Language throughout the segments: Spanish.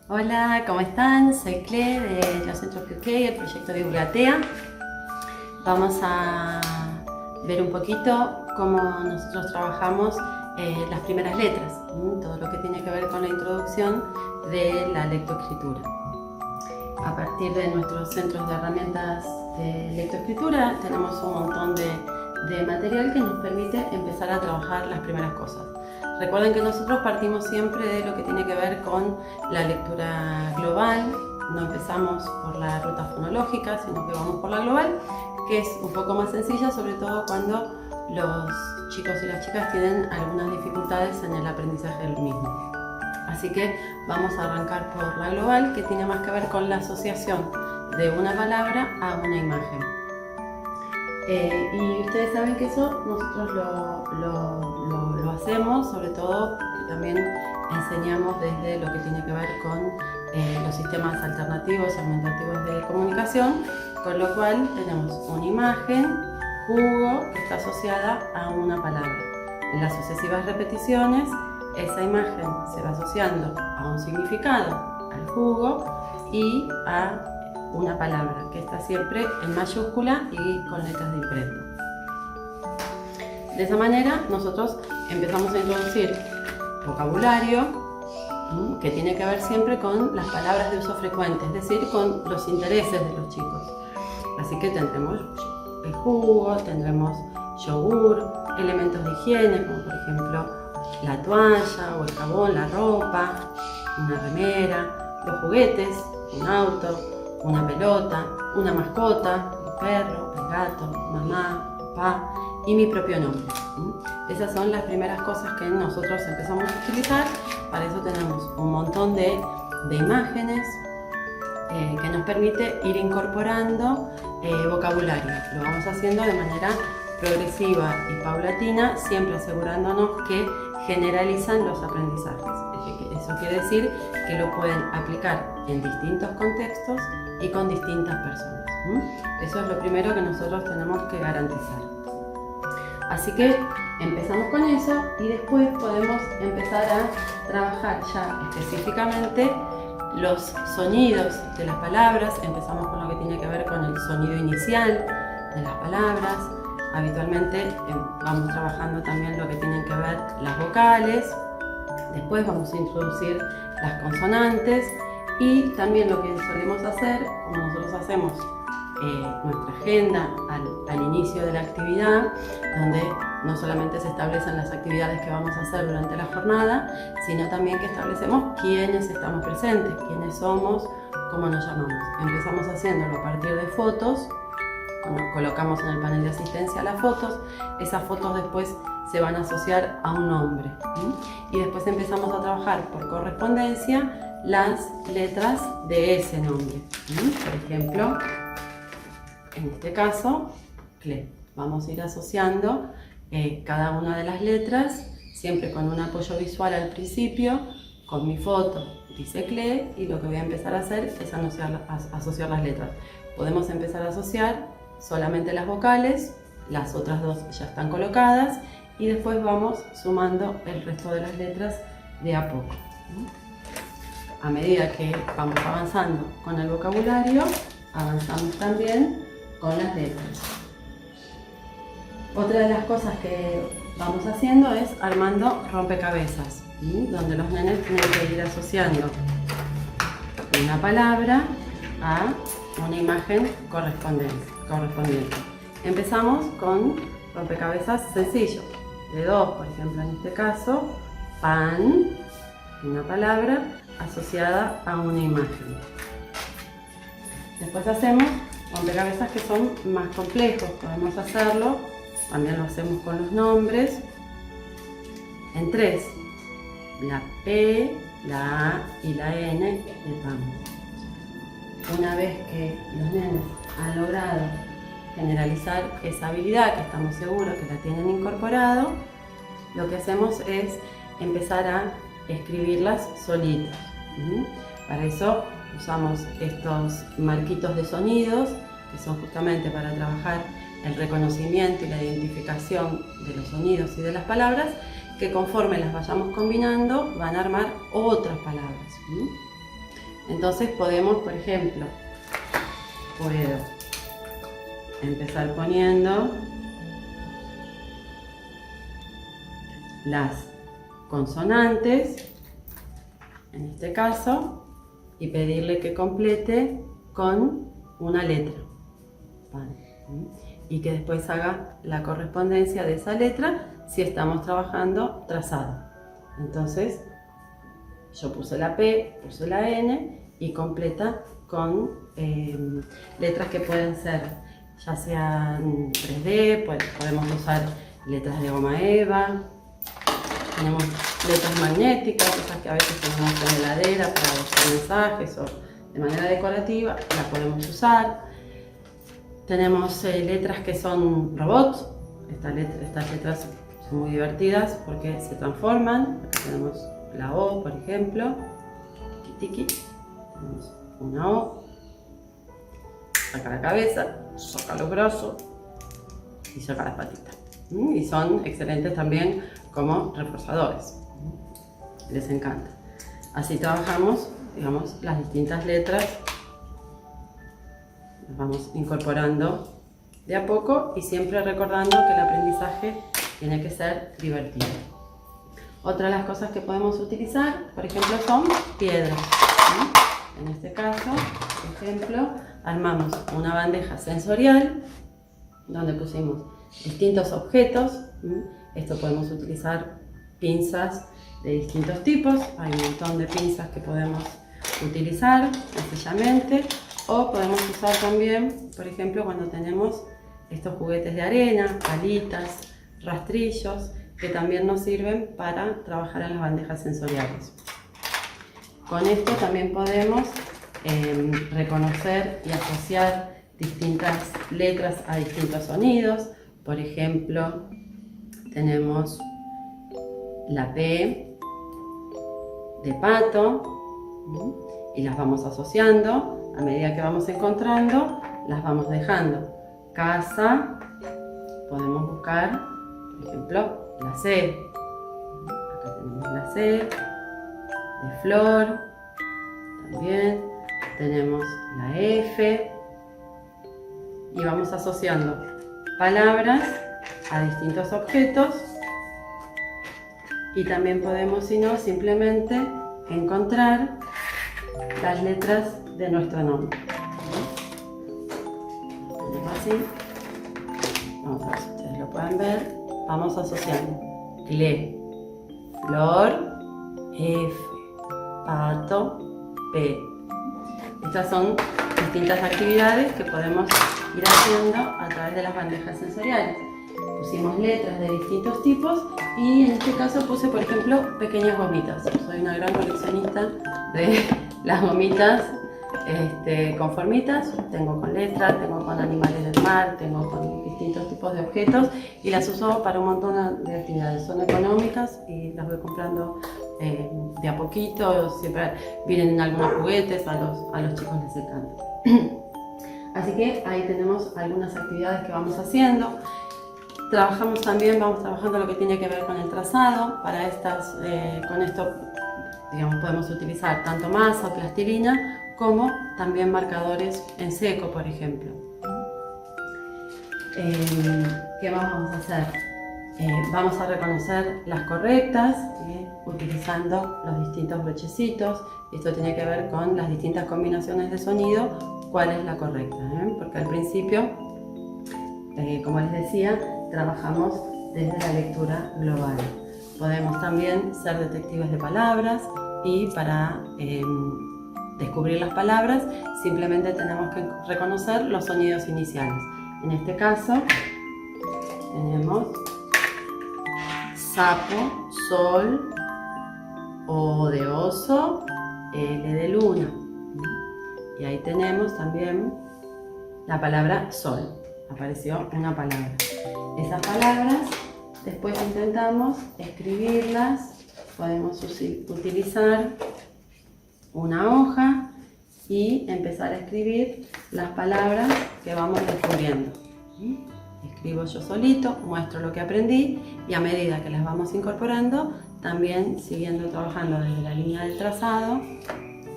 Hola, ¿cómo están? Soy Cle de los Centros PUK, el proyecto Divulgatea. Vamos a ver un poquito cómo nosotros trabajamos las primeras letras, todo lo que tiene que ver con la introducción de la lectoescritura. A partir de nuestros centros de herramientas de lectoescritura tenemos un montón de material que nos permite empezar a trabajar las primeras cosas. Recuerden que nosotros partimos siempre de lo que tiene que ver con la lectura global, no empezamos por la ruta fonológica, sino que vamos por la global, que es un poco más sencilla, sobre todo cuando los chicos y las chicas tienen algunas dificultades en el aprendizaje del mismo. Así que vamos a arrancar por la global, que tiene más que ver con la asociación de una palabra a una imagen. Y ustedes saben que eso nosotros lo hacemos, sobre todo porque también enseñamos desde lo que tiene que ver con los sistemas alternativos y aumentativos de comunicación, con lo cual tenemos una imagen, jugo, que está asociada a una palabra. En las sucesivas repeticiones, esa imagen se va asociando a un significado, al jugo y a una palabra que está siempre en mayúscula y con letras de imprenta. De esa manera nosotros empezamos a introducir vocabulario que tiene que ver siempre con las palabras de uso frecuente, es decir, con los intereses de los chicos. Así que tendremos el jugo, tendremos yogur, elementos de higiene como por ejemplo la toalla o el jabón, la ropa, una remera, los juguetes, un auto, una pelota, una mascota, el perro, el gato, mamá, papá y mi propio nombre. Esas son las primeras cosas que nosotros empezamos a utilizar. Para eso tenemos un montón de imágenes que nos permite ir incorporando vocabulario. Lo vamos haciendo de manera progresiva y paulatina, siempre asegurándonos que generalizan los aprendizajes. Eso quiere decir que lo pueden aplicar en distintos contextos y con distintas personas. Eso es lo primero que nosotros tenemos que garantizar. Así que empezamos con eso y después podemos empezar a trabajar ya específicamente los sonidos de las palabras. Empezamos con lo que tiene que ver con el sonido inicial de las palabras. Habitualmente vamos trabajando también lo que tienen que ver las vocales. Después vamos a introducir las consonantes y también lo que solemos hacer, como nosotros hacemos nuestra agenda al inicio de la actividad, donde no solamente se establecen las actividades que vamos a hacer durante la jornada, sino también que establecemos quiénes estamos presentes, quiénes somos, cómo nos llamamos. Empezamos haciéndolo a partir de fotos. Cuando colocamos en el panel de asistencia las fotos, esas fotos después se van a asociar a un nombre. Y después empezamos a trabajar por correspondencia las letras de ese nombre. Por ejemplo, en este caso, Cle. Vamos a ir asociando cada una de las letras, siempre con un apoyo visual al principio, con mi foto dice Cle, y lo que voy a empezar a hacer es asociar las letras. Podemos empezar a asociar solamente las vocales, las otras dos ya están colocadas y después vamos sumando el resto de las letras de a poco. A medida que vamos avanzando con el vocabulario, avanzamos también con las letras. Otra de las cosas que vamos haciendo es armando rompecabezas, donde los nenes tienen que ir asociando una palabra a una imagen correspondiente. Empezamos con rompecabezas sencillos, de dos, por ejemplo, en este caso, pan, una palabra asociada a una imagen. Después hacemos rompecabezas que son más complejos, podemos hacerlo, también lo hacemos con los nombres, en tres, la P, la A y la N de pan. Una vez que los nenes han logrado generalizar esa habilidad, que estamos seguros que la tienen incorporado, lo que hacemos es empezar a escribirlas solitas. Para eso usamos estos marquitos de sonidos, que son justamente para trabajar el reconocimiento y la identificación de los sonidos y de las palabras, que conforme las vayamos combinando van a armar otras palabras. Entonces podemos, por ejemplo, puedo empezar poniendo las consonantes, en este caso, y pedirle que complete con una letra. Vale. Y que después haga la correspondencia de esa letra si estamos trabajando trazado. Entonces, yo puse la P, puse la N y completa con letras que pueden ser ya sean 3D, podemos usar letras de goma eva, tenemos letras magnéticas, esas que a veces tenemos en la heladera para buscar mensajes o de manera decorativa, las podemos usar. Tenemos letras que son robots, estas letras son muy divertidas porque se transforman. Acá tenemos la O, por ejemplo, tiki tiki, tenemos una O, saca la cabeza, saca los brazos y saca las patitas. Y son excelentes también como reforzadores, les encanta. Así trabajamos, digamos, las distintas letras, las vamos incorporando de a poco y siempre recordando que el aprendizaje tiene que ser divertido. Otra de las cosas que podemos utilizar, por ejemplo, son piedras. En este caso, por ejemplo, armamos una bandeja sensorial donde pusimos distintos objetos. Esto podemos utilizar pinzas de distintos tipos. Hay un montón de pinzas que podemos utilizar sencillamente. O podemos usar también, por ejemplo, cuando tenemos estos juguetes de arena, palitas, rastrillos, que también nos sirven para trabajar en las bandejas sensoriales. Con esto también podemos reconocer y asociar distintas letras a distintos sonidos. Por ejemplo, tenemos la P de pato y las vamos asociando. A medida que vamos encontrando, las vamos dejando. Casa, podemos buscar, por ejemplo, la C. Acá tenemos la C, de flor, también tenemos la F, y vamos asociando palabras a distintos objetos, y también podemos, si no, simplemente encontrar las letras de nuestro nombre. Así, vamos a ver si ustedes lo pueden ver, vamos asociando cle, flor, F, pato, P. Estas son distintas actividades que podemos ir haciendo a través de las bandejas sensoriales. Pusimos letras de distintos tipos y en este caso puse, por ejemplo, pequeñas gomitas. Soy una gran coleccionista de las gomitas con formitas. Tengo con letras, tengo con animales del mar, tengo con distintos tipos de objetos y las uso para un montón de actividades. Son económicas y las voy comprando de a poquito. Siempre vienen en algunos juguetes, a los chicos les encanta. Así que ahí tenemos algunas actividades que vamos haciendo. Trabajamos también, vamos trabajando lo que tiene que ver con el trazado. Para con esto, digamos, podemos utilizar tanto masa o plastilina como también marcadores en seco, por ejemplo. ¿Qué más vamos a hacer? Vamos a reconocer las correctas utilizando los distintos brochecitos. Esto tiene que ver con las distintas combinaciones de sonido, cuál es la correcta, porque al principio, como les decía, trabajamos desde la lectura global. Podemos también ser detectives de palabras y para descubrir las palabras simplemente tenemos que reconocer los sonidos iniciales. En este caso tenemos sapo, sol, O de oso, L de luna. Y ahí tenemos también la palabra sol. Apareció una palabra. Esas palabras después intentamos escribirlas. Podemos utilizar una hoja y empezar a escribir las palabras que vamos descubriendo. Escribo yo solito, muestro lo que aprendí y a medida que las vamos incorporando, también siguiendo trabajando desde la línea del trazado,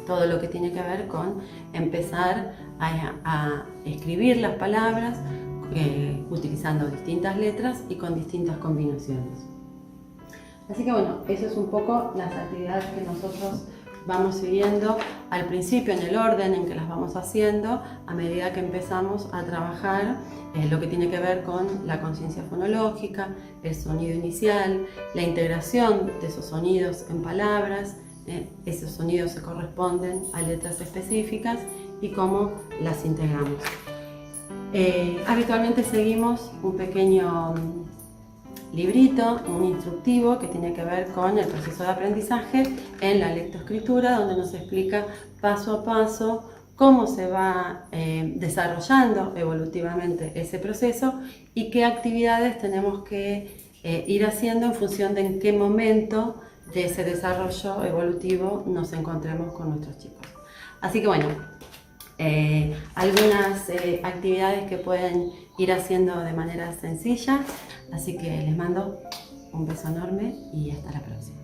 todo lo que tiene que ver con empezar a escribir las palabras utilizando distintas letras y con distintas combinaciones. Así que bueno, eso es un poco las actividades que nosotros vamos siguiendo al principio en el orden en que las vamos haciendo a medida que empezamos a trabajar lo que tiene que ver con la conciencia fonológica, el sonido inicial, la integración de esos sonidos en palabras, esos sonidos se corresponden a letras específicas y cómo las integramos. Habitualmente seguimos un pequeño librito, un instructivo que tiene que ver con el proceso de aprendizaje en la lectoescritura, donde nos explica paso a paso cómo se va desarrollando evolutivamente ese proceso y qué actividades tenemos que ir haciendo en función de en qué momento de ese desarrollo evolutivo nos encontremos con nuestros chicos. Así que bueno, algunas actividades que pueden ir haciendo de manera sencilla, así que les mando un beso enorme y hasta la próxima.